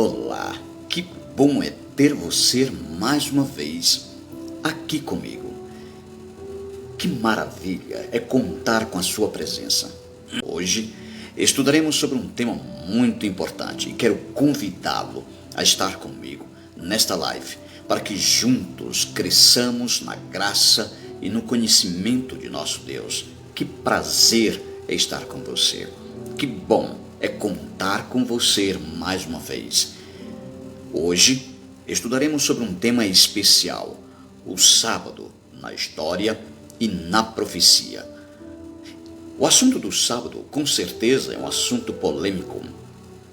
Olá, que bom é ter você mais uma vez aqui comigo. Que maravilha é contar com a sua presença. Hoje estudaremos sobre um tema muito importante e quero convidá-lo a estar comigo nesta live para que juntos cresçamos na graça e no conhecimento de nosso Deus. Que prazer é estar com você. Que bom é contar com você mais uma vez. Hoje estudaremos sobre um tema especial, o sábado na história e na profecia. O assunto do sábado com certeza é um assunto polêmico,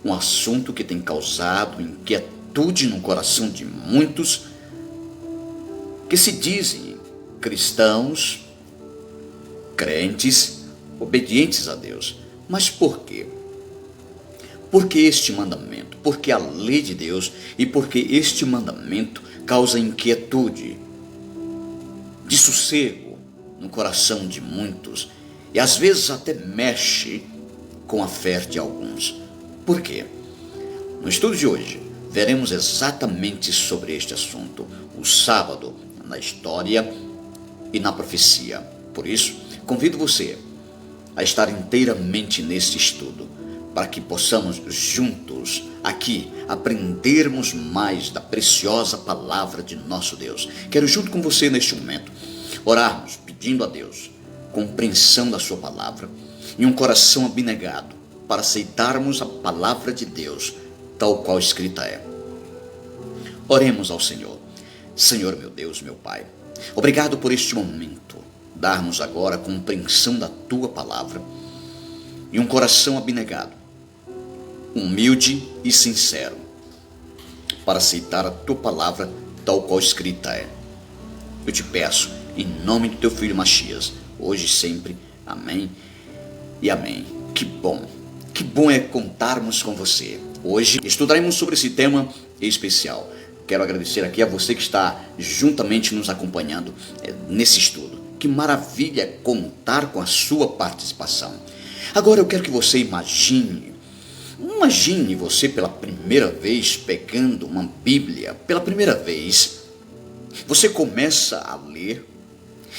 um assunto que tem causado inquietude no coração de muitos que se dizem cristãos, crentes, obedientes a Deus. Mas por quê? Por que este mandamento? Por que a lei de Deus e por que este mandamento causa inquietude, dessossego no coração de muitos e às vezes até mexe com a fé de alguns? Por quê? No estudo de hoje veremos exatamente sobre este assunto, o sábado na história e na profecia. Por isso, convido você a estar inteiramente neste estudo, para que possamos juntos aqui aprendermos mais da preciosa palavra de nosso Deus. Quero junto com você neste momento orarmos pedindo a Deus compreensão da sua palavra e um coração abnegado para aceitarmos a palavra de Deus tal qual escrita é. Oremos ao Senhor. Senhor meu Deus, meu Pai, obrigado por este momento, dar-nos agora a compreensão da tua palavra e um coração abnegado, humilde e sincero, para aceitar a tua palavra tal qual escrita é. Eu te peço, em nome do teu Filho Machias, hoje e sempre, amém e amém. Que bom é contarmos com você. Hoje estudaremos sobre esse tema especial. Quero agradecer aqui a você que está juntamente nos acompanhando nesse estudo. Que maravilha é contar com a sua participação. Agora eu quero que você imagine você pela primeira vez pegando uma Bíblia, pela primeira vez. Você começa a ler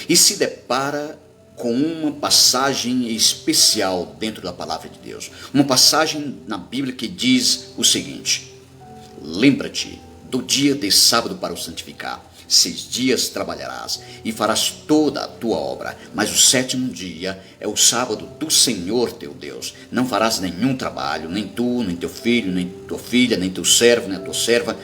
e se depara com uma passagem especial dentro da palavra de Deus. Uma passagem na Bíblia que diz o seguinte: lembra-te do dia de sábado para o santificar. 6 dias trabalharás e farás toda a tua obra, mas o 7º dia é o sábado do Senhor teu Deus. Não farás nenhum trabalho, nem tu, nem teu filho, nem tua filha, nem teu servo, nem a tua serva,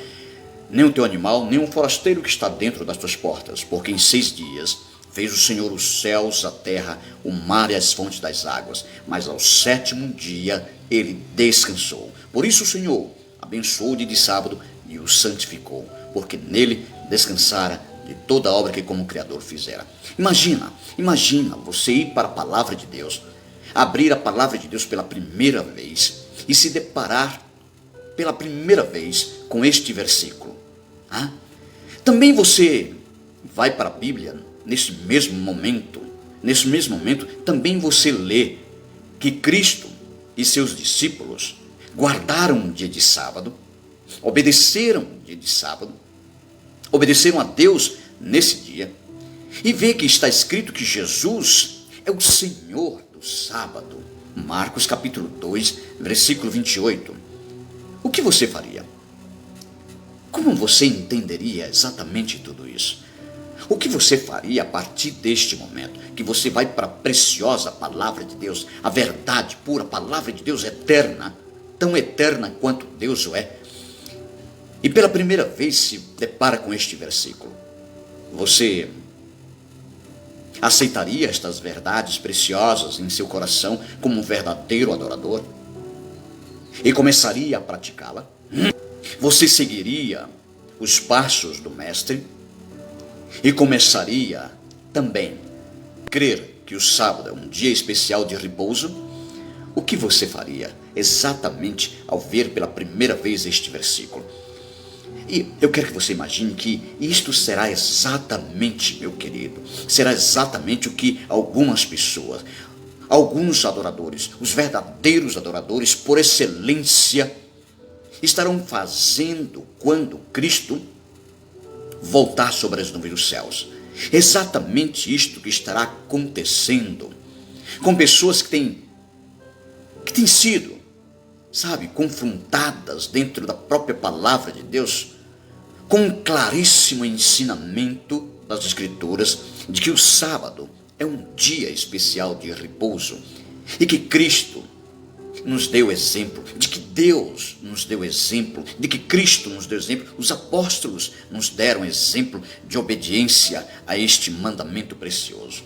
nem o teu animal, nem o forasteiro que está dentro das tuas portas, porque em 6 dias fez o Senhor os céus, a terra, o mar e as fontes das águas, mas ao 7º dia ele descansou. Por isso o Senhor abençoou o dia de sábado e o santificou, porque nele descansara de toda a obra que como Criador fizera. Imagina você ir para a palavra de Deus, abrir a palavra de Deus pela primeira vez e se deparar pela primeira vez com este versículo. Também você vai para a Bíblia nesse mesmo momento, também você lê que Cristo e seus discípulos guardaram o dia de sábado, obedeceram o dia de sábado, obedeceram a Deus nesse dia, e vê que está escrito que Jesus é o Senhor do sábado. Marcos capítulo 2, versículo 28. O que você faria? Como você entenderia exatamente tudo isso? O que você faria a partir deste momento, que você vai para a preciosa palavra de Deus, a verdade pura, a palavra de Deus eterna, tão eterna quanto Deus o é, e pela primeira vez se depara com este versículo? Você aceitaria estas verdades preciosas em seu coração como um verdadeiro adorador? E começaria a praticá-la? Você seguiria os passos do Mestre? E começaria também a crer que o sábado é um dia especial de repouso? O que você faria exatamente ao ver pela primeira vez este versículo? E eu quero que você imagine que isto será exatamente, meu querido, será exatamente o que algumas pessoas, alguns adoradores, os verdadeiros adoradores por excelência, estarão fazendo quando Cristo voltar sobre as nuvens dos céus. Exatamente isto que estará acontecendo com pessoas que têm sido, confrontadas dentro da própria palavra de Deus, com um claríssimo ensinamento das Escrituras de que o sábado é um dia especial de repouso e que Cristo nos deu exemplo, de que Deus nos deu exemplo, de que Cristo nos deu exemplo, os apóstolos nos deram exemplo de obediência a este mandamento precioso.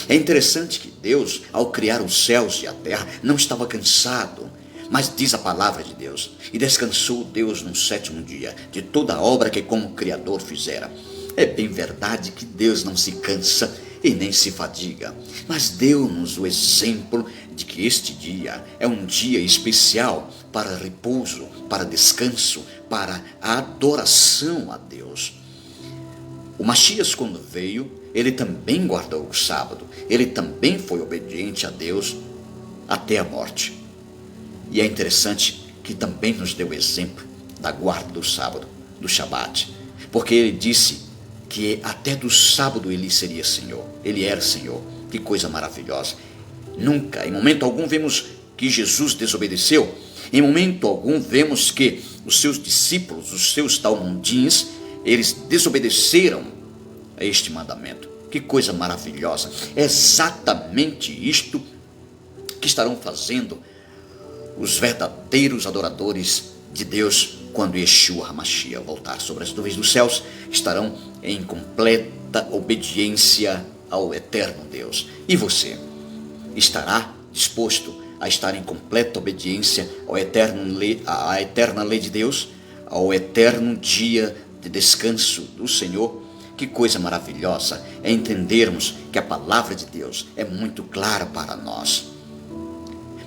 É interessante que Deus, ao criar os céus e a terra, não estava cansado, mas diz a palavra de Deus, e descansou Deus no sétimo dia de toda a obra que como Criador fizera. É bem verdade que Deus não se cansa e nem se fadiga, mas deu-nos o exemplo de que este dia é um dia especial para repouso, para descanso, para a adoração a Deus. O Messias, quando veio, ele também guardou o sábado, ele também foi obediente a Deus até a morte. E é interessante que também nos deu exemplo da guarda do sábado, do Shabat, porque ele disse que até do sábado ele seria Senhor, ele era Senhor. Que coisa maravilhosa. Nunca, em momento algum, vemos que Jesus desobedeceu, em momento algum vemos que os seus discípulos, os seus talmudins, eles desobedeceram a este mandamento. Que coisa maravilhosa. É exatamente isto que estarão fazendo os verdadeiros adoradores de Deus quando Yeshua HaMashiach voltar sobre as nuvens dos céus. Estarão em completa obediência ao eterno Deus. E você estará disposto a estar em completa obediência à eterna lei de Deus, ao eterno dia de descanso do Senhor? Que coisa maravilhosa é entendermos que a palavra de Deus é muito clara para nós.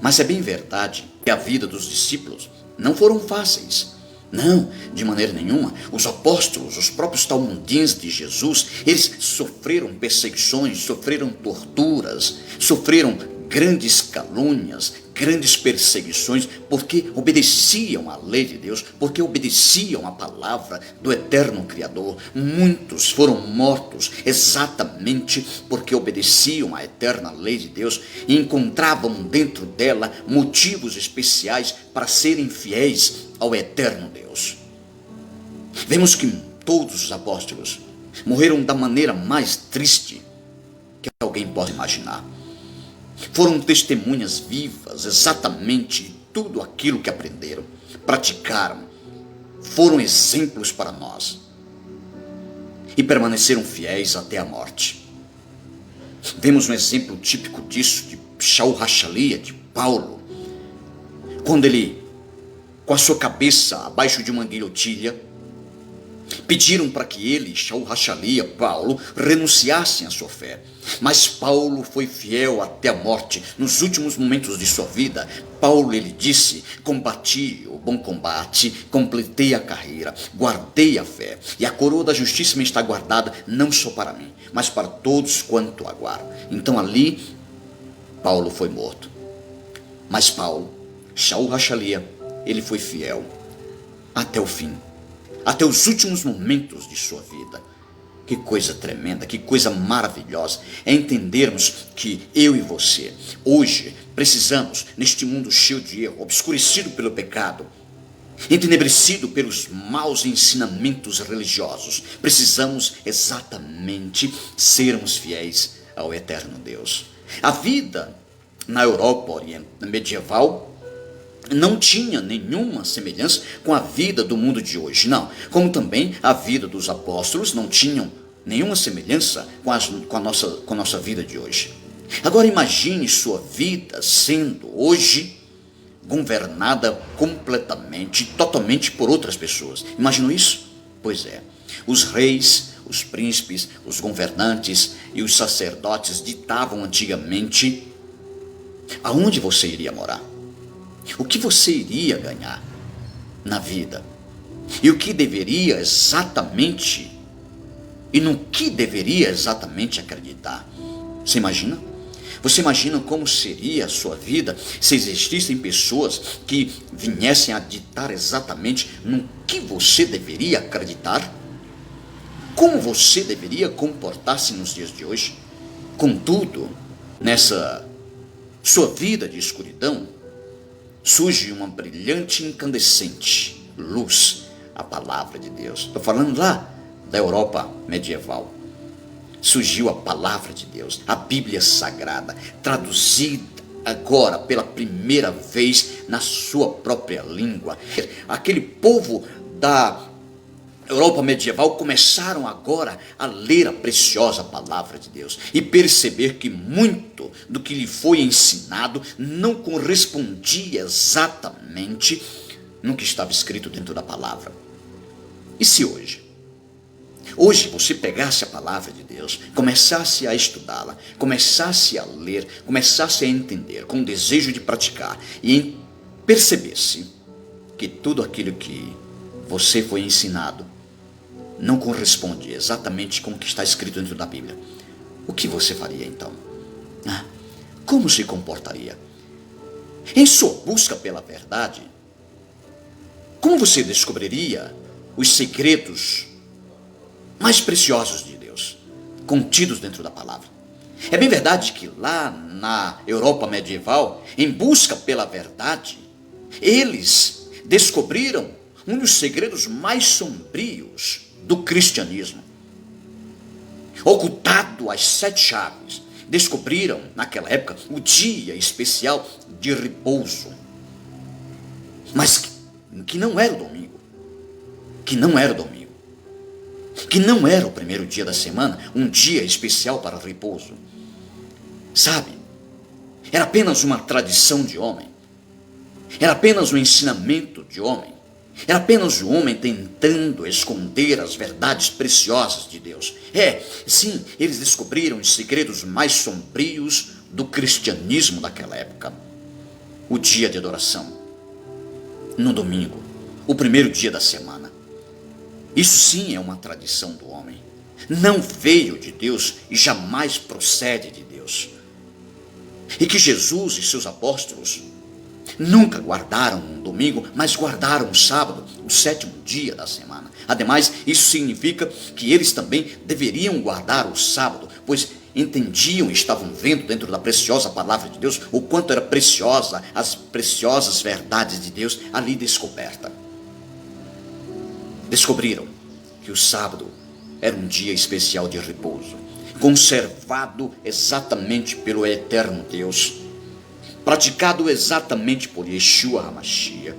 Mas é bem verdade que a vida dos discípulos não foram fáceis. Não, de maneira nenhuma. Os apóstolos, os próprios talmudins de Jesus, eles sofreram perseguições, sofreram torturas, sofreram grandes calúnias, grandes perseguições, porque obedeciam à lei de Deus, porque obedeciam à palavra do eterno Criador. Muitos foram mortos exatamente porque obedeciam à eterna lei de Deus e encontravam dentro dela motivos especiais para serem fiéis ao eterno Deus. Vemos que todos os apóstolos morreram da maneira mais triste que alguém possa imaginar. Foram testemunhas vivas, exatamente de tudo aquilo que aprenderam, praticaram, foram exemplos para nós e permaneceram fiéis até a morte. Vemos um exemplo típico disso de Shaul HaShaliah, de Paulo, quando ele, com a sua cabeça abaixo de uma guilhotilha, pediram para que ele, Shaul HaShaliah, Paulo, renunciassem à sua fé. Mas Paulo foi fiel até a morte. Nos últimos momentos de sua vida, Paulo, ele disse: combati o bom combate, completei a carreira, guardei a fé, e a coroa da justiça me está guardada, não só para mim, mas para todos quanto aguardam. Então ali, Paulo foi morto. Mas Paulo, Shaul HaShaliah, ele foi fiel até o fim, até os últimos momentos de sua vida. Que coisa tremenda, que coisa maravilhosa é entendermos que eu e você, hoje, precisamos, neste mundo cheio de erro, obscurecido pelo pecado, entenebrecido pelos maus ensinamentos religiosos, precisamos exatamente sermos fiéis ao eterno Deus. A vida na Europa medieval não tinha nenhuma semelhança com a vida do mundo de hoje, não. Como também a vida dos apóstolos não tinham nenhuma semelhança com a nossa vida de hoje. Agora imagine sua vida sendo hoje governada completamente, totalmente por outras pessoas. Imaginou isso? Pois é. Os reis, os príncipes, os governantes e os sacerdotes ditavam antigamente aonde você iria morar, o que você iria ganhar na vida, e o que deveria exatamente, e no que deveria exatamente acreditar. Você imagina? Você imagina como seria a sua vida se existissem pessoas que viessem a ditar exatamente no que você deveria acreditar? Como você deveria comportar-se nos dias de hoje? Contudo, nessa sua vida de escuridão, surge uma brilhante e incandescente luz, a palavra de Deus. Estou falando lá da Europa medieval. Surgiu a palavra de Deus, a Bíblia Sagrada, traduzida agora pela primeira vez na sua própria língua. Aquele povo da Europa medieval começaram agora a ler a preciosa palavra de Deus e perceber que muito do que lhe foi ensinado não correspondia exatamente no que estava escrito dentro da palavra. E se hoje você pegasse a palavra de Deus, começasse a estudá-la, começasse a ler, começasse a entender, com o desejo de praticar, e percebesse que tudo aquilo que você foi ensinado não corresponde exatamente com o que está escrito dentro da Bíblia, o que você faria então? Como se comportaria? Em sua busca pela verdade, como você descobriria os segredos mais preciosos de Deus, contidos dentro da palavra? É bem verdade que lá na Europa medieval, em busca pela verdade, eles descobriram um dos segredos mais sombrios do cristianismo. Ocultado às 7 chaves, descobriram naquela época o dia especial de repouso, mas que não era o domingo, que não era o primeiro dia da semana, um dia especial para repouso. Sabe, era apenas uma tradição de homem, era apenas um ensinamento de homem, era apenas o homem tentando esconder as verdades preciosas de Deus. Sim, eles descobriram os segredos mais sombrios do cristianismo daquela época. O dia de adoração, no domingo, o primeiro dia da semana. Isso sim é uma tradição do homem. Não veio de Deus e jamais procede de Deus. E que Jesus e seus apóstolos nunca guardaram um domingo, mas guardaram o sábado, o 7º dia da semana. Ademais, isso significa que eles também deveriam guardar o sábado, pois entendiam e estavam vendo dentro da preciosa palavra de Deus o quanto era preciosa as preciosas verdades de Deus ali descoberta. Descobriram que o sábado era um dia especial de repouso, conservado exatamente pelo eterno Deus, praticado exatamente por Yeshua HaMashiach,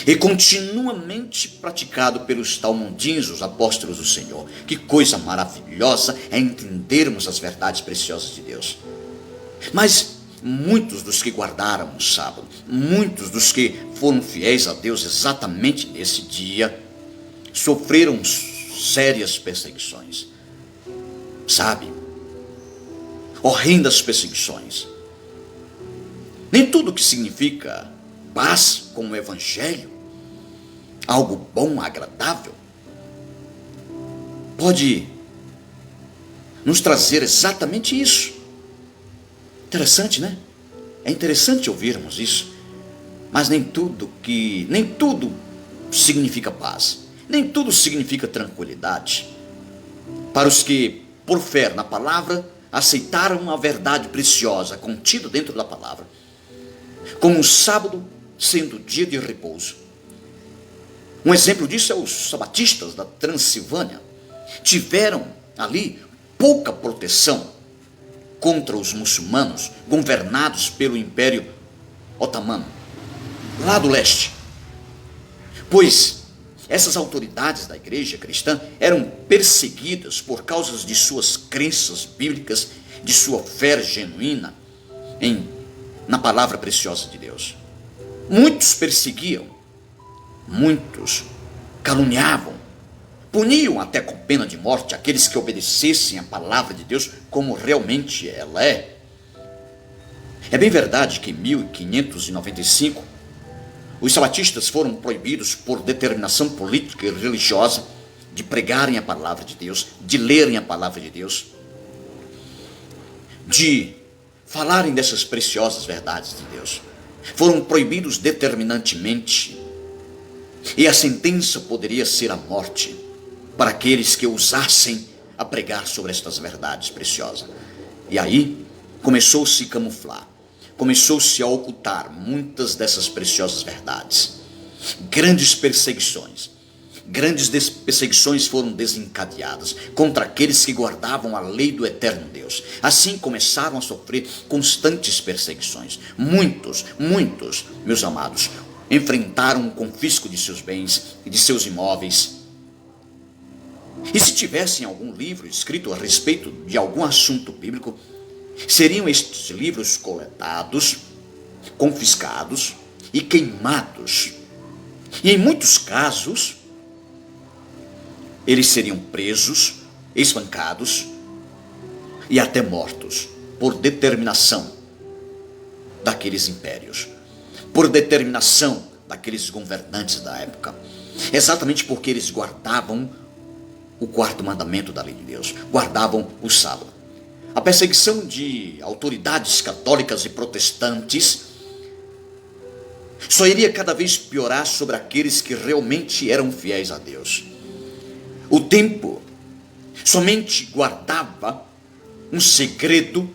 e continuamente praticado pelos talmudins, os apóstolos do Senhor. Que coisa maravilhosa é entendermos as verdades preciosas de Deus. Mas muitos dos que guardaram o sábado, muitos dos que foram fiéis a Deus exatamente nesse dia, sofreram sérias perseguições. Sabe? Horrendas perseguições. Nem tudo que significa paz como o evangelho, algo bom, agradável, pode nos trazer exatamente isso. Interessante, né? É interessante ouvirmos isso. Mas nem tudo significa paz, nem tudo significa tranquilidade. Para os que, por fé na palavra, aceitaram a verdade preciosa contida dentro da palavra, como o sábado sendo dia de repouso. Um exemplo disso é os sabatistas da Transilvânia. Tiveram ali pouca proteção contra os muçulmanos governados pelo Império Otomano, lá do leste. Pois essas autoridades da igreja cristã eram perseguidas por causa de suas crenças bíblicas, de sua fé genuína na palavra preciosa de Deus. Muitos perseguiam, muitos caluniavam, puniam até com pena de morte aqueles que obedecessem a palavra de Deus como realmente ela é. É bem verdade que em 1595 os sabatistas foram proibidos por determinação política e religiosa de pregarem a palavra de Deus, de lerem a palavra de Deus. de falarem dessas preciosas verdades de Deus. Foram proibidos determinantemente, e a sentença poderia ser a morte para aqueles que ousassem a pregar sobre estas verdades preciosas. E aí começou-se a camuflar, começou-se a ocultar muitas dessas preciosas verdades. Grandes perseguições foram desencadeadas contra aqueles que guardavam a lei do eterno Deus. Assim começaram a sofrer constantes perseguições. Muitos, meus amados, enfrentaram o confisco de seus bens e de seus imóveis. E se tivessem algum livro escrito a respeito de algum assunto bíblico, seriam estes livros coletados, confiscados e queimados. E em muitos casos, eles seriam presos, espancados e até mortos por determinação daqueles impérios, por determinação daqueles governantes da época, exatamente porque eles guardavam o quarto mandamento da lei de Deus, guardavam o sábado. A perseguição de autoridades católicas e protestantes só iria cada vez piorar sobre aqueles que realmente eram fiéis a Deus. O tempo somente guardava um segredo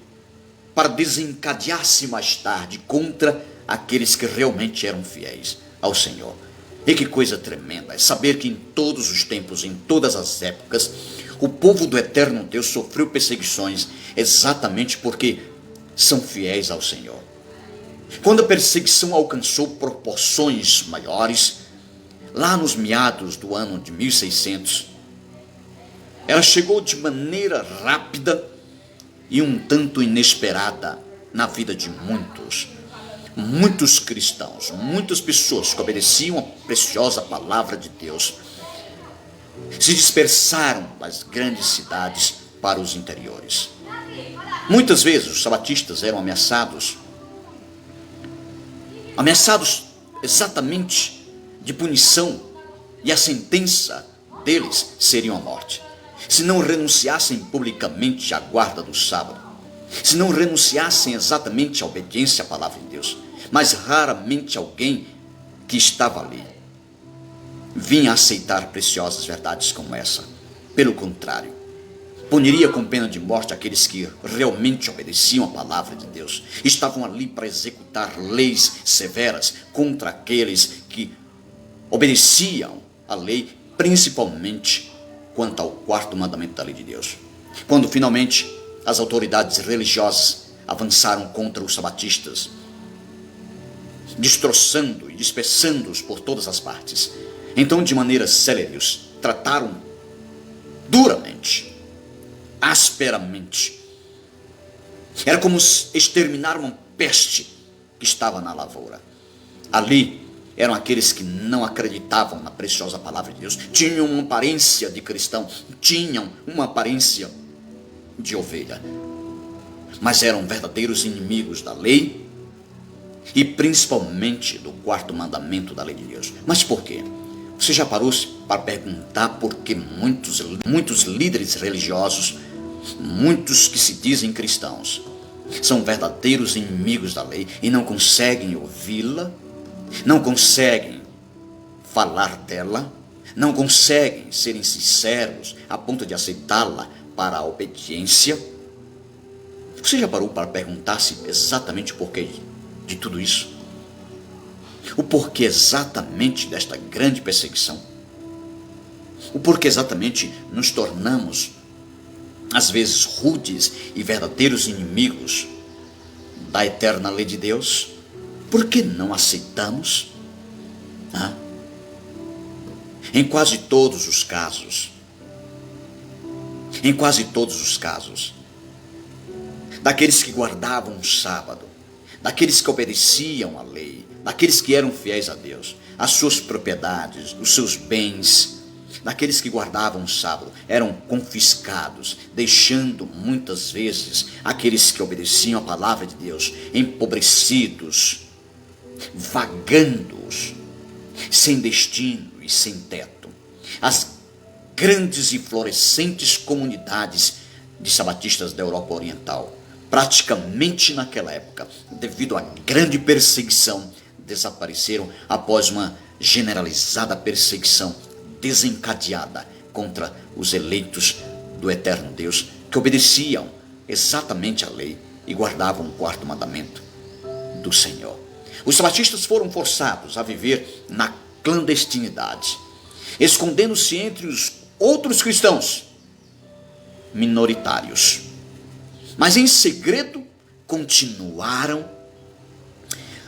para desencadear-se mais tarde contra aqueles que realmente eram fiéis ao Senhor. E que coisa tremenda é saber que em todos os tempos, em todas as épocas, o povo do eterno Deus sofreu perseguições exatamente porque são fiéis ao Senhor. Quando a perseguição alcançou proporções maiores, lá nos meados do ano de 1600, ela chegou de maneira rápida e um tanto inesperada na vida de muitos cristãos, muitas pessoas que obedeciam a preciosa palavra de Deus, se dispersaram das grandes cidades para os interiores. Muitas vezes os sabatistas eram ameaçados exatamente de punição, e a sentença deles seria a morte, se não renunciassem publicamente à guarda do sábado, se não renunciassem exatamente à obediência à palavra de Deus. Mas raramente alguém que estava ali vinha aceitar preciosas verdades como essa. Pelo contrário, puniria com pena de morte aqueles que realmente obedeciam a palavra de Deus. Estavam ali para executar leis severas contra aqueles que obedeciam a lei, principalmente quanto ao quarto mandamento da lei de Deus. Quando finalmente as autoridades religiosas avançaram contra os sabatistas, destroçando e dispersando-os por todas as partes, então de maneira célere os trataram duramente, asperamente. Era como exterminar uma peste que estava na lavoura. Ali eram aqueles que não acreditavam na preciosa palavra de Deus, tinham uma aparência de cristão, tinham uma aparência de ovelha, mas eram verdadeiros inimigos da lei e principalmente do quarto mandamento da lei de Deus. Mas por quê? Você já parou para perguntar por que muitos líderes religiosos, muitos que se dizem cristãos, são verdadeiros inimigos da lei e não conseguem ouvi-la, não conseguem falar dela, não conseguem serem sinceros a ponto de aceitá-la para a obediência? Você já parou para perguntar-se exatamente o porquê de tudo isso? O porquê exatamente desta grande perseguição? O porquê exatamente nos tornamos, às vezes, rudes e verdadeiros inimigos da eterna lei de Deus? Por que não aceitamos? Em quase todos os casos, daqueles que guardavam o sábado, daqueles que obedeciam à lei, daqueles que eram fiéis a Deus, as suas propriedades, os seus bens, daqueles que guardavam o sábado, eram confiscados, deixando muitas vezes aqueles que obedeciam à palavra de Deus empobrecidos, vagando, sem destino e sem teto. As grandes e florescentes comunidades de sabatistas da Europa Oriental praticamente naquela época, devido à grande perseguição, desapareceram após uma generalizada perseguição desencadeada contra os eleitos do eterno Deus, que obedeciam exatamente à lei e guardavam o quarto mandamento do Senhor. Os sabatistas foram forçados a viver na clandestinidade, escondendo-se entre os outros cristãos minoritários. Mas em segredo continuaram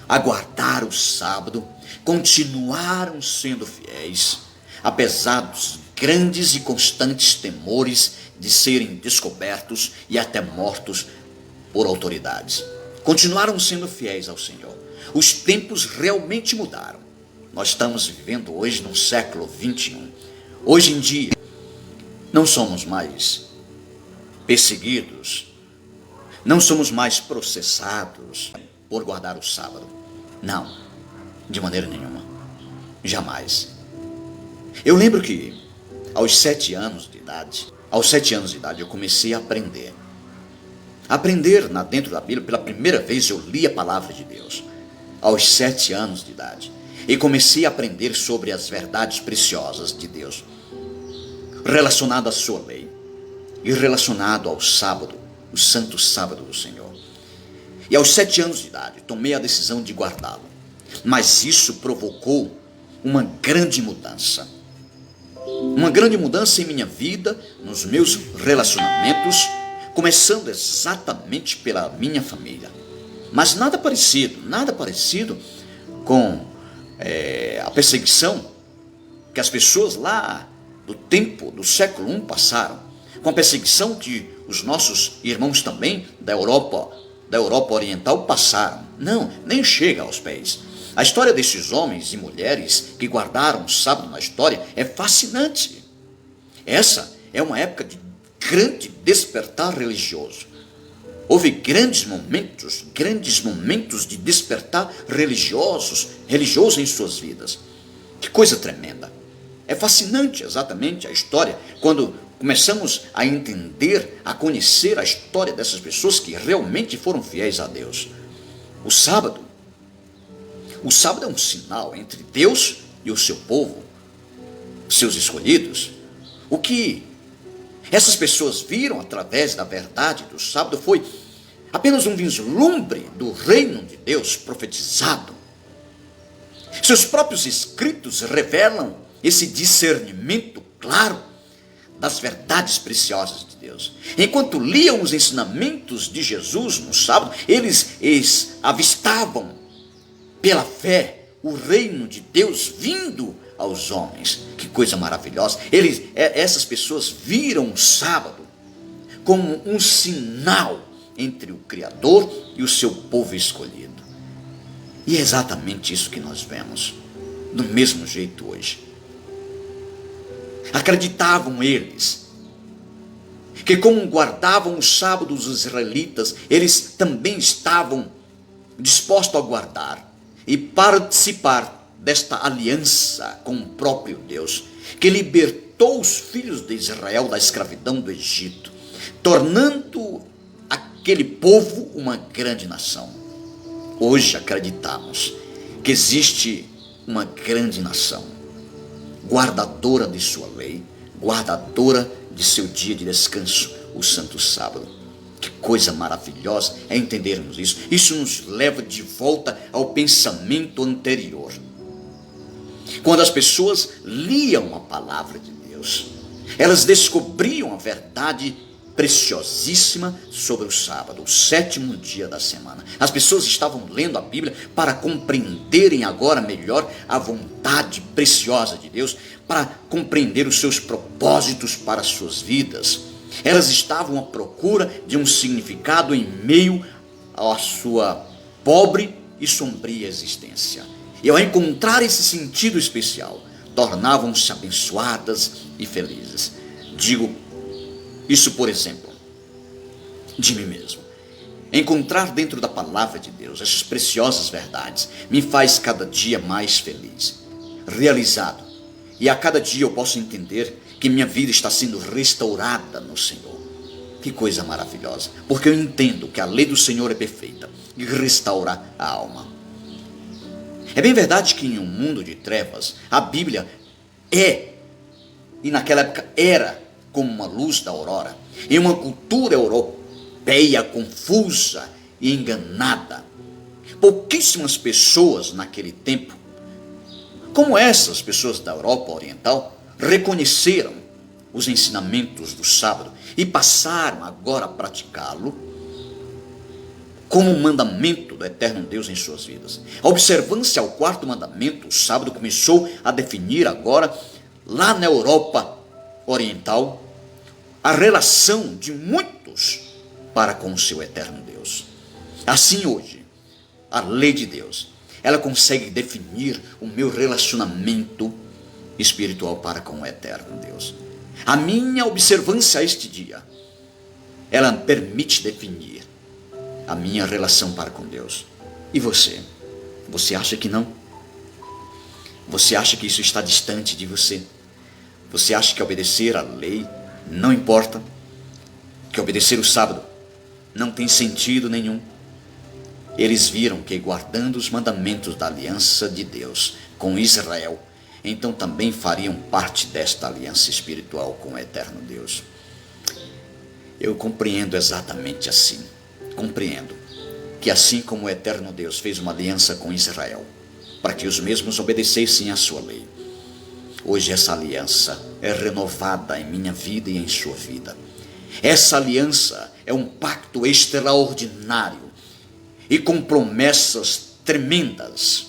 a guardar o sábado, continuaram sendo fiéis, apesar dos grandes e constantes temores de serem descobertos e até mortos por autoridades. Continuaram sendo fiéis ao Senhor. Os tempos realmente mudaram. Nós estamos vivendo hoje no século 21. Hoje em dia, não somos mais perseguidos, não somos mais processados por guardar o sábado. Não, de maneira nenhuma, jamais. Eu lembro que aos 7 anos de idade, eu comecei a aprender dentro da Bíblia. Pela primeira vez eu li a palavra de Deus, aos 7 anos de idade, e comecei a aprender sobre as verdades preciosas de Deus, relacionado à sua lei, e relacionado ao sábado, o santo sábado do Senhor. E aos 7 anos de idade, tomei a decisão de guardá-lo. Mas isso provocou uma grande mudança. Uma grande mudança em minha vida, nos meus relacionamentos, começando exatamente pela minha família. Mas nada parecido com a perseguição que as pessoas lá do tempo, do século I passaram, com a perseguição que os nossos irmãos também da Europa Oriental passaram. Não, nem chega aos pés. A história desses homens e mulheres que guardaram o sábado na história é fascinante. Essa é uma época de grande despertar religioso. Houve grandes momentos de despertar religioso em suas vidas. Que coisa tremenda. É fascinante exatamente a história, quando começamos a entender, a conhecer a história dessas pessoas que realmente foram fiéis a Deus. O sábado é um sinal entre Deus e o seu povo, seus escolhidos. O que essas pessoas viram através da verdade do sábado foi apenas um vislumbre do reino de Deus profetizado. Seus próprios escritos revelam esse discernimento claro das verdades preciosas de Deus. Enquanto liam os ensinamentos de Jesus no sábado, eles avistavam pela fé o reino de Deus vindo aos homens. Que coisa maravilhosa. Essas pessoas viram o sábado como um sinal entre o Criador e o seu povo escolhido. E é exatamente isso que nós vemos do mesmo jeito hoje. Acreditavam eles que, como guardavam o sábado os israelitas, eles também estavam dispostos a guardar e participar desta aliança com o próprio Deus, que libertou os filhos de Israel da escravidão do Egito, tornando aquele povo uma grande nação. Hoje acreditamos que existe uma grande nação, guardadora de sua lei, guardadora de seu dia de descanso, o santo sábado. Que coisa maravilhosa é entendermos isso. Isso nos leva de volta ao pensamento anterior. Quando as pessoas liam a palavra de Deus, elas descobriam a verdade preciosíssima sobre o sábado, o 7º dia da semana. As pessoas estavam lendo a Bíblia para compreenderem agora melhor a vontade preciosa de Deus, para compreender os seus propósitos para as suas vidas. Elas estavam à procura de um significado em meio à sua pobre e sombria existência. E ao encontrar esse sentido especial, tornavam-se abençoadas e felizes. Digo isso, por exemplo, de mim mesmo. Encontrar dentro da palavra de Deus essas preciosas verdades me faz cada dia mais feliz, realizado. E a cada dia eu posso entender que minha vida está sendo restaurada no Senhor. Que coisa maravilhosa, porque eu entendo que a lei do Senhor é perfeita e restaura a alma. É bem verdade que em um mundo de trevas, a Bíblia e naquela época era, como uma luz da aurora. Em uma cultura europeia confusa e enganada, pouquíssimas pessoas naquele tempo, como essas pessoas da Europa Oriental, reconheceram os ensinamentos do sábado e passaram agora a praticá-lo como um mandamento do eterno Deus em suas vidas. A observância ao quarto mandamento, o sábado, começou a definir agora, lá na Europa Oriental, a relação de muitos para com o seu eterno Deus. Assim hoje, a lei de Deus, ela consegue definir o meu relacionamento espiritual para com o eterno Deus. A minha observância a este dia, ela permite definir a minha relação para com Deus. E você? Você acha que não? Você acha que isso está distante de você? Você acha que obedecer à lei não importa? Que obedecer o sábado não tem sentido nenhum? Eles viram que, guardando os mandamentos da aliança de Deus com Israel, então também fariam parte desta aliança espiritual com o eterno Deus. Eu compreendo exatamente assim. Compreendo que assim como o eterno Deus fez uma aliança com Israel, para que os mesmos obedecessem à sua lei, hoje essa aliança é renovada em minha vida e em sua vida. Essa aliança é um pacto extraordinário e com promessas tremendas.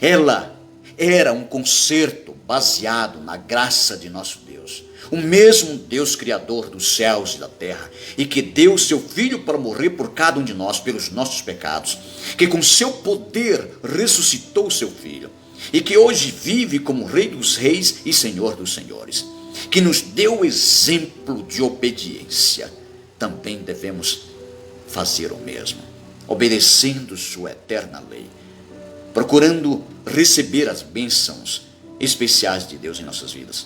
Ela era um concerto baseado na graça de nosso Deus, o mesmo Deus criador dos céus e da terra, e que deu o seu Filho para morrer por cada um de nós, pelos nossos pecados, que com seu poder ressuscitou o seu Filho, e que hoje vive como Rei dos reis e Senhor dos senhores, que nos deu o exemplo de obediência. Também devemos fazer o mesmo, obedecendo sua eterna lei, procurando receber as bênçãos especiais de Deus em nossas vidas.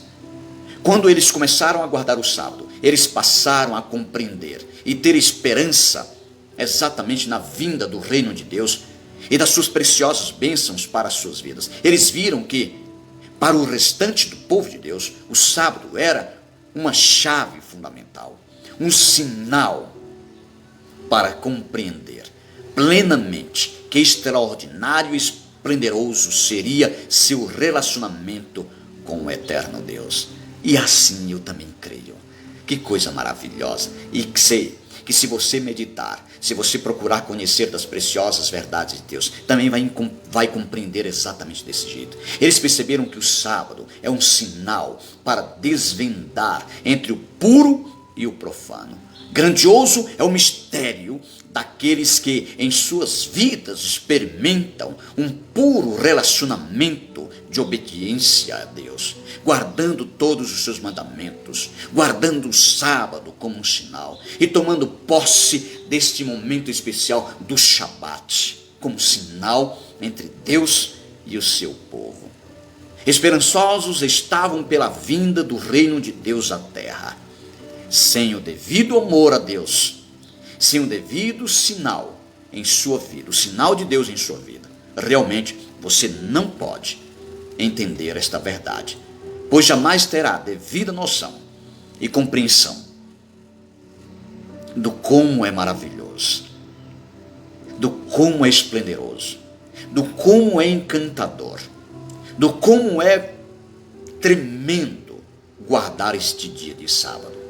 Quando eles começaram a guardar o sábado, eles passaram a compreender e ter esperança exatamente na vinda do reino de Deus e das suas preciosas bênçãos para as suas vidas. Eles viram que, para o restante do povo de Deus, o sábado era uma chave fundamental, um sinal para compreender plenamente que extraordinário e esplendoroso seria seu relacionamento com o eterno Deus. E assim eu também creio. Que coisa maravilhosa. E sei que se você meditar, se você procurar conhecer das preciosas verdades de Deus, também vai compreender exatamente desse jeito. Eles perceberam que o sábado é um sinal para desvendar entre o puro e o profano. Grandioso é o mistério daqueles que em suas vidas experimentam um puro relacionamento de obediência a Deus, guardando todos os seus mandamentos, guardando o sábado como um sinal e tomando posse deste momento especial do Shabat, como sinal entre Deus e o seu povo. Esperançosos estavam pela vinda do reino de Deus à terra. Sem o devido amor a Deus, sem o devido sinal em sua vida, o sinal de Deus em sua vida, realmente você não pode entender esta verdade, pois jamais terá devida noção e compreensão do como é maravilhoso, do como é esplendoroso, do como é encantador, do como é tremendo guardar este dia de sábado.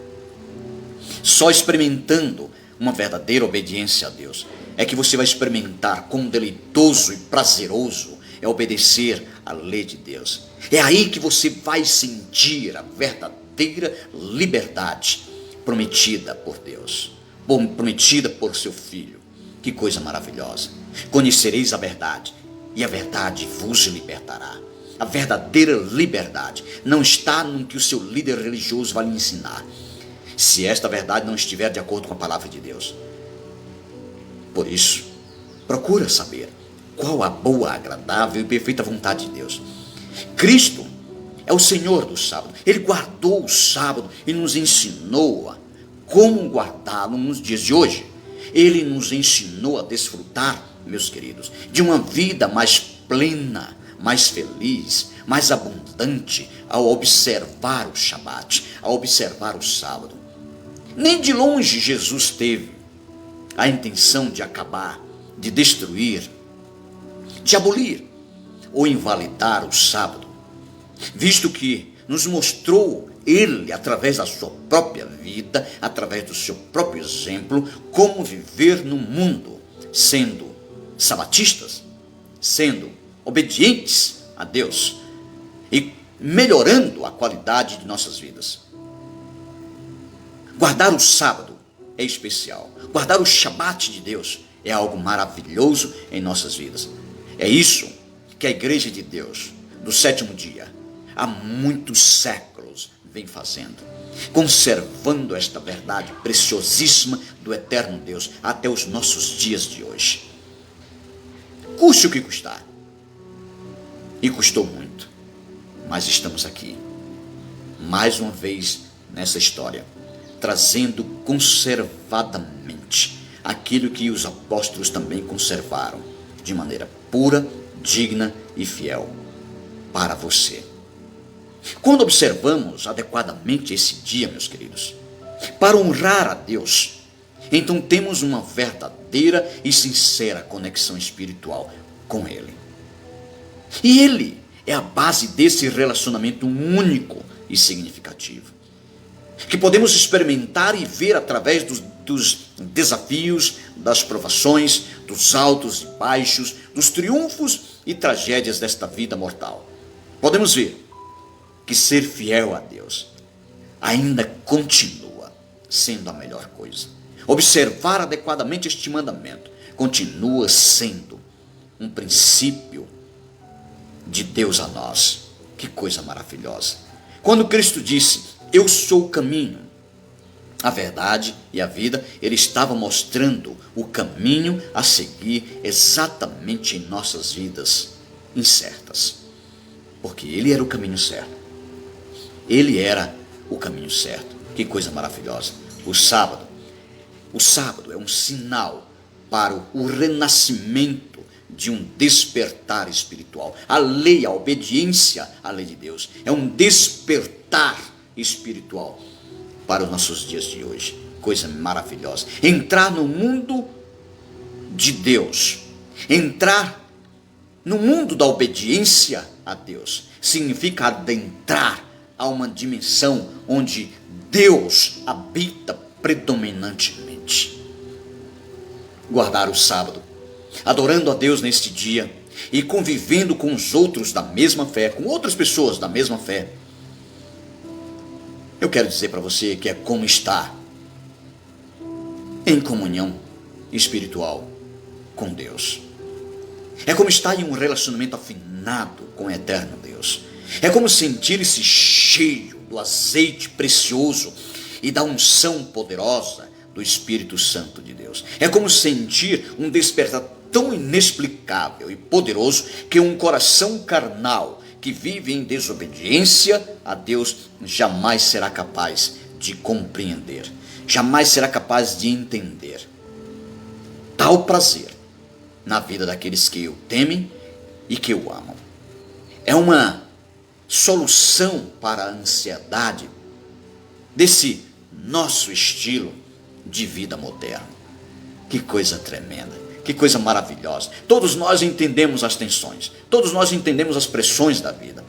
Só experimentando uma verdadeira obediência a Deus é que você vai experimentar quão deleitoso e prazeroso é obedecer à lei de Deus. É aí que você vai sentir a verdadeira liberdade prometida por Deus, prometida por seu Filho. Que coisa maravilhosa. Conhecereis a verdade e a verdade vos libertará. A verdadeira liberdade não está no que o seu líder religioso vai lhe ensinar, se esta verdade não estiver de acordo com a palavra de Deus. Por isso, procura saber qual a boa, agradável e perfeita vontade de Deus. Cristo é o Senhor do sábado. Ele guardou o sábado e nos ensinou como guardá-lo nos dias de hoje. Ele nos ensinou a desfrutar, meus queridos, de uma vida mais plena, mais feliz, mais abundante ao observar o Shabat, ao observar o sábado. Nem de longe Jesus teve a intenção de acabar, de destruir, de abolir ou invalidar o sábado, visto que nos mostrou ele, através da sua própria vida, através do seu próprio exemplo, como viver no mundo, sendo sabatistas, sendo obedientes a Deus e melhorando a qualidade de nossas vidas. Guardar o sábado é especial. Guardar o Shabat de Deus é algo maravilhoso em nossas vidas. É isso que a Igreja de Deus, do sétimo dia, há muitos séculos vem fazendo, conservando esta verdade preciosíssima do eterno Deus até os nossos dias de hoje. Custe o que custar. E custou muito. Mas estamos aqui, mais uma vez nessa história, trazendo conservadamente aquilo que os apóstolos também conservaram, de maneira pura, digna e fiel, para você. Quando observamos adequadamente esse dia, meus queridos, para honrar a Deus, então temos uma verdadeira e sincera conexão espiritual com Ele. E Ele é a base desse relacionamento único e significativo, que podemos experimentar e ver através dos desafios, das provações, dos altos e baixos, dos triunfos e tragédias desta vida mortal. Podemos ver que ser fiel a Deus ainda continua sendo a melhor coisa. Observar adequadamente este mandamento continua sendo um princípio de Deus a nós. Que coisa maravilhosa. Quando Cristo disse: eu sou o caminho, a verdade e a vida, Ele estava mostrando o caminho a seguir exatamente em nossas vidas incertas. Porque Ele era o caminho certo. Ele era o caminho certo. Que coisa maravilhosa. O sábado é um sinal para o renascimento de um despertar espiritual. A lei, a obediência à lei de Deus é um despertar espiritual para os nossos dias de hoje. Coisa maravilhosa. Entrar no mundo de Deus, entrar no mundo da obediência a Deus, significa adentrar a uma dimensão onde Deus habita predominantemente. Guardar o sábado, adorando a Deus neste dia e convivendo com os outros da mesma fé, com outras pessoas da mesma fé. Eu quero dizer para você que é como estar em comunhão espiritual com Deus. É como estar em um relacionamento afinado com o eterno Deus. É como sentir-se cheio do azeite precioso e da unção poderosa do Espírito Santo de Deus. É como sentir um despertar tão inexplicável e poderoso que um coração carnal que vive em desobediência a Deus jamais será capaz de compreender, jamais será capaz de entender. Tal prazer na vida daqueles que o temem e que o amam. É uma solução para a ansiedade desse nosso estilo de vida moderno. Que coisa tremenda, que coisa maravilhosa. Todos nós entendemos as tensões, todos nós entendemos as pressões da vida,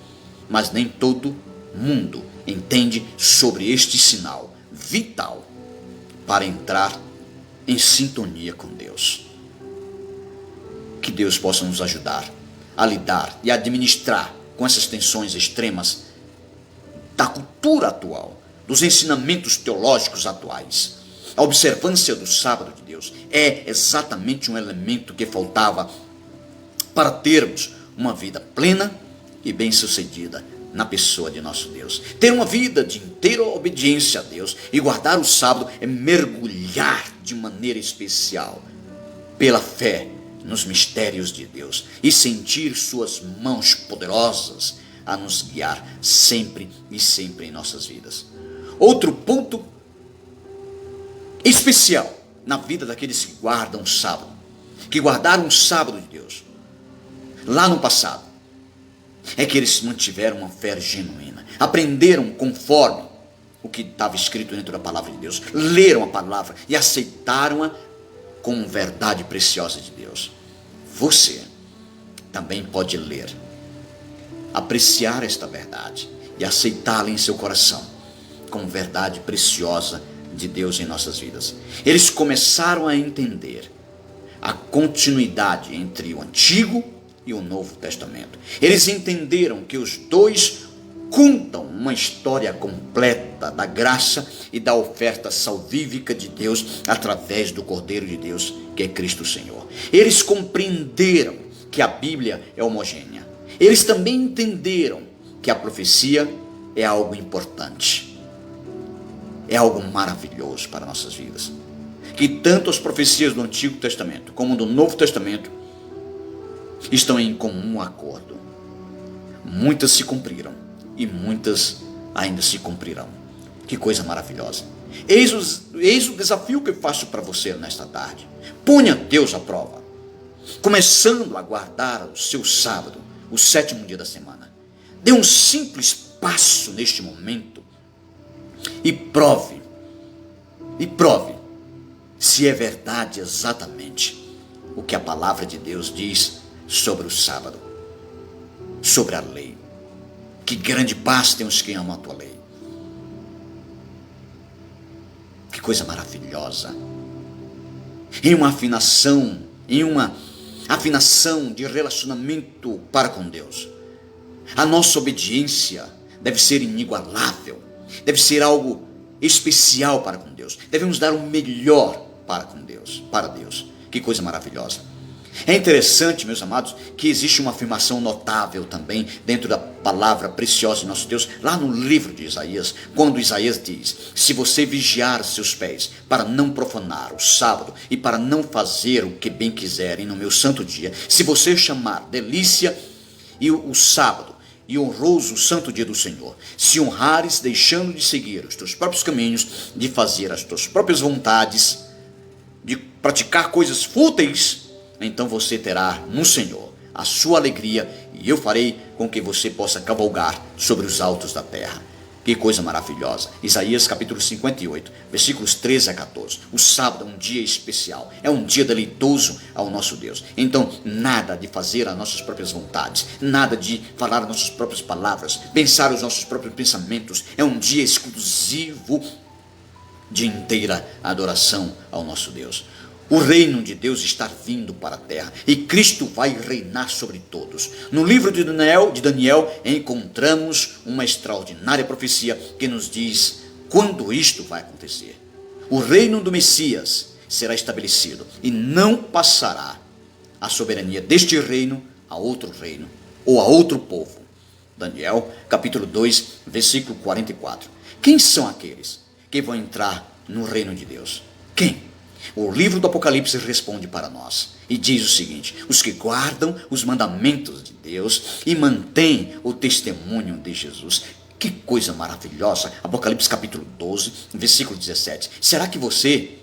mas nem todo mundo entende sobre este sinal vital para entrar em sintonia com Deus. Que Deus possa nos ajudar a lidar e administrar com essas tensões extremas da cultura atual, dos ensinamentos teológicos atuais. A observância do sábado de Deus é exatamente um elemento que faltava para termos uma vida plena e bem-sucedida na pessoa de nosso Deus. Ter uma vida de inteira obediência a Deus e guardar o sábado é mergulhar de maneira especial pela fé nos mistérios de Deus e sentir suas mãos poderosas a nos guiar sempre e sempre em nossas vidas. Outro ponto especial na vida daqueles que guardam o sábado, que guardaram o sábado de Deus lá no passado, é que eles mantiveram uma fé genuína, aprenderam conforme o que estava escrito dentro da palavra de Deus, leram a palavra e aceitaram-a como verdade preciosa de Deus. Você também pode ler, apreciar esta verdade e aceitá-la em seu coração como verdade preciosa de Deus em nossas vidas. Eles começaram a entender a continuidade entre o Antigo e o Novo Testamento. Eles entenderam que os dois contam uma história completa da graça e da oferta salvífica de Deus através do Cordeiro de Deus, que é Cristo Senhor. Eles compreenderam que a Bíblia é homogênea. Eles também entenderam que a profecia é algo importante, é algo maravilhoso para nossas vidas. Que tanto as profecias do Antigo Testamento como do Novo Testamento estão em comum acordo. Muitas se cumpriram e muitas ainda se cumprirão. Que coisa maravilhosa. Eis o desafio que eu faço para você nesta tarde. Ponha Deus à prova, começando a guardar o seu sábado, o 7º dia da semana. Dê um simples passo neste momento e prove se é verdade exatamente o que a palavra de Deus diz sobre o sábado, sobre a lei. Que grande paz tem os que amam a tua lei. Que coisa maravilhosa. Em uma afinação de relacionamento para com Deus, a nossa obediência deve ser inigualável, deve ser algo especial para com Deus. Devemos dar o melhor para Deus. Que coisa maravilhosa. É interessante, meus amados, que existe uma afirmação notável também dentro da palavra preciosa de nosso Deus, lá no livro de Isaías, quando Isaías diz: se você vigiar seus pés para não profanar o sábado e para não fazer o que bem quiserem no meu santo dia, se você chamar delícia e o sábado e honroso o santo dia do Senhor, se honrares deixando de seguir os teus próprios caminhos, de fazer as tuas próprias vontades, de praticar coisas fúteis, então você terá no Senhor a sua alegria, e eu farei com que você possa cavalgar sobre os altos da terra. Que coisa maravilhosa. Isaías capítulo 58, versículos 13 a 14. O sábado é um dia especial, é um dia deleitoso ao nosso Deus. Então, nada de fazer as nossas próprias vontades, nada de falar as nossas próprias palavras, pensar os nossos próprios pensamentos. É um dia exclusivo de inteira adoração ao nosso Deus. O reino de Deus está vindo para a terra e Cristo vai reinar sobre todos. No livro de Daniel encontramos uma extraordinária profecia que nos diz quando isto vai acontecer. O reino do Messias será estabelecido e não passará a soberania deste reino a outro reino ou a outro povo. Daniel capítulo 2, versículo 44. Quem são aqueles que vão entrar no reino de Deus? Quem? O livro do Apocalipse responde para nós e diz o seguinte: os que guardam os mandamentos de Deus e mantêm o testemunho de Jesus. Que coisa maravilhosa. Apocalipse capítulo 12, versículo 17. Será que você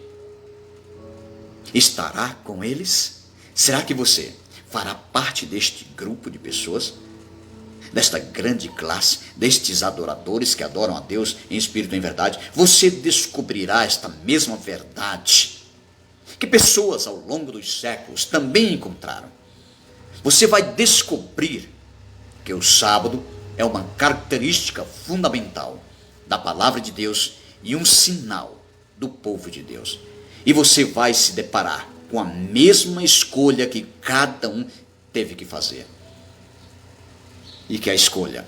estará com eles? Será que você fará parte deste grupo de pessoas? Desta grande classe, destes adoradores que adoram a Deus em espírito e em verdade? Você descobrirá esta mesma verdade que pessoas ao longo dos séculos também encontraram. Você vai descobrir que o sábado é uma característica fundamental da palavra de Deus e um sinal do povo de Deus. E você vai se deparar com a mesma escolha que cada um teve que fazer. E que a escolha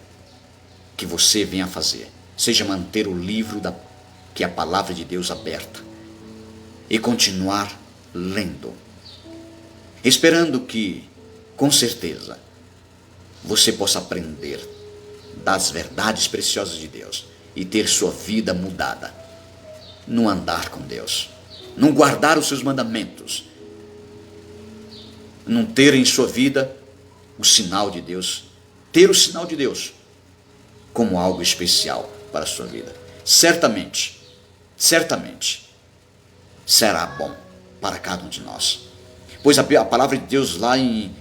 que você venha fazer seja manter o livro que é a palavra de Deus aberta e continuar lendo, esperando que, com certeza, você possa aprender das verdades preciosas de Deus e ter sua vida mudada no andar com Deus, não guardar os seus mandamentos, não ter em sua vida o sinal de Deus, ter o sinal de Deus como algo especial para a sua vida. Certamente, será bom para cada um de nós. Pois a palavra de Deus lá em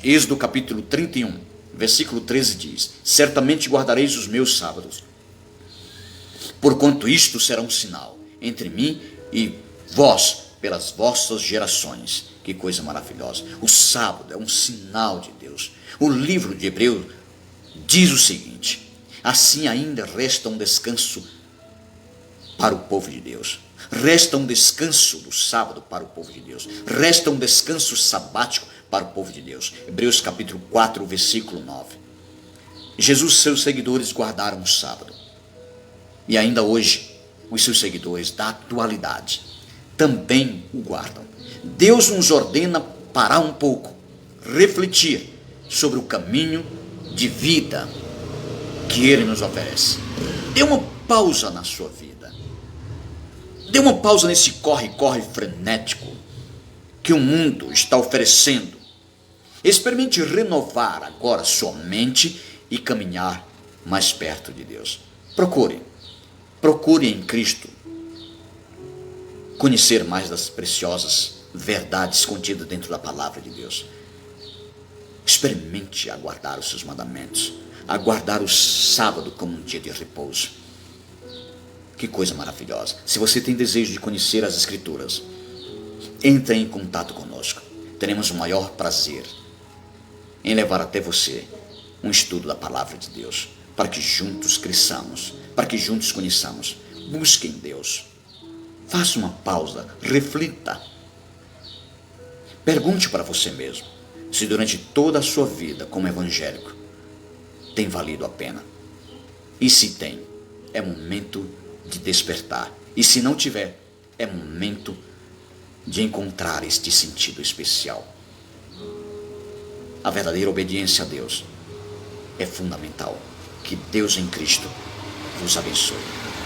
Êxodo capítulo 31, versículo 13 diz: certamente guardareis os meus sábados, porquanto isto será um sinal entre mim e vós pelas vossas gerações. Que coisa maravilhosa. O sábado é um sinal de Deus. O livro de Hebreus diz o seguinte: assim ainda resta um descanso para o povo de Deus. Resta um descanso do sábado para o povo de Deus. Resta um descanso sabático para o povo de Deus. Hebreus capítulo 4, versículo 9. Jesus e seus seguidores guardaram o sábado. E ainda hoje, os seus seguidores da atualidade também o guardam. Deus nos ordena parar um pouco, refletir sobre o caminho de vida que Ele nos oferece. Dê uma pausa na sua vida. Dê uma pausa nesse corre-corre frenético que o mundo está oferecendo. Experimente renovar agora sua mente e caminhar mais perto de Deus. Procure em Cristo conhecer mais das preciosas verdades contidas dentro da palavra de Deus. Experimente aguardar os seus mandamentos, aguardar o sábado como um dia de repouso. Que coisa maravilhosa. Se você tem desejo de conhecer as Escrituras, entre em contato conosco. Teremos o maior prazer em levar até você um estudo da palavra de Deus, para que juntos cresçamos, para que juntos conheçamos. Busque em Deus. Faça uma pausa, reflita. Pergunte para você mesmo se durante toda a sua vida como evangélico tem valido a pena. E se tem, é momento de despertar. E se não tiver, é momento de encontrar este sentido especial. A verdadeira obediência a Deus é fundamental. Que Deus em Cristo vos abençoe.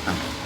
Amém.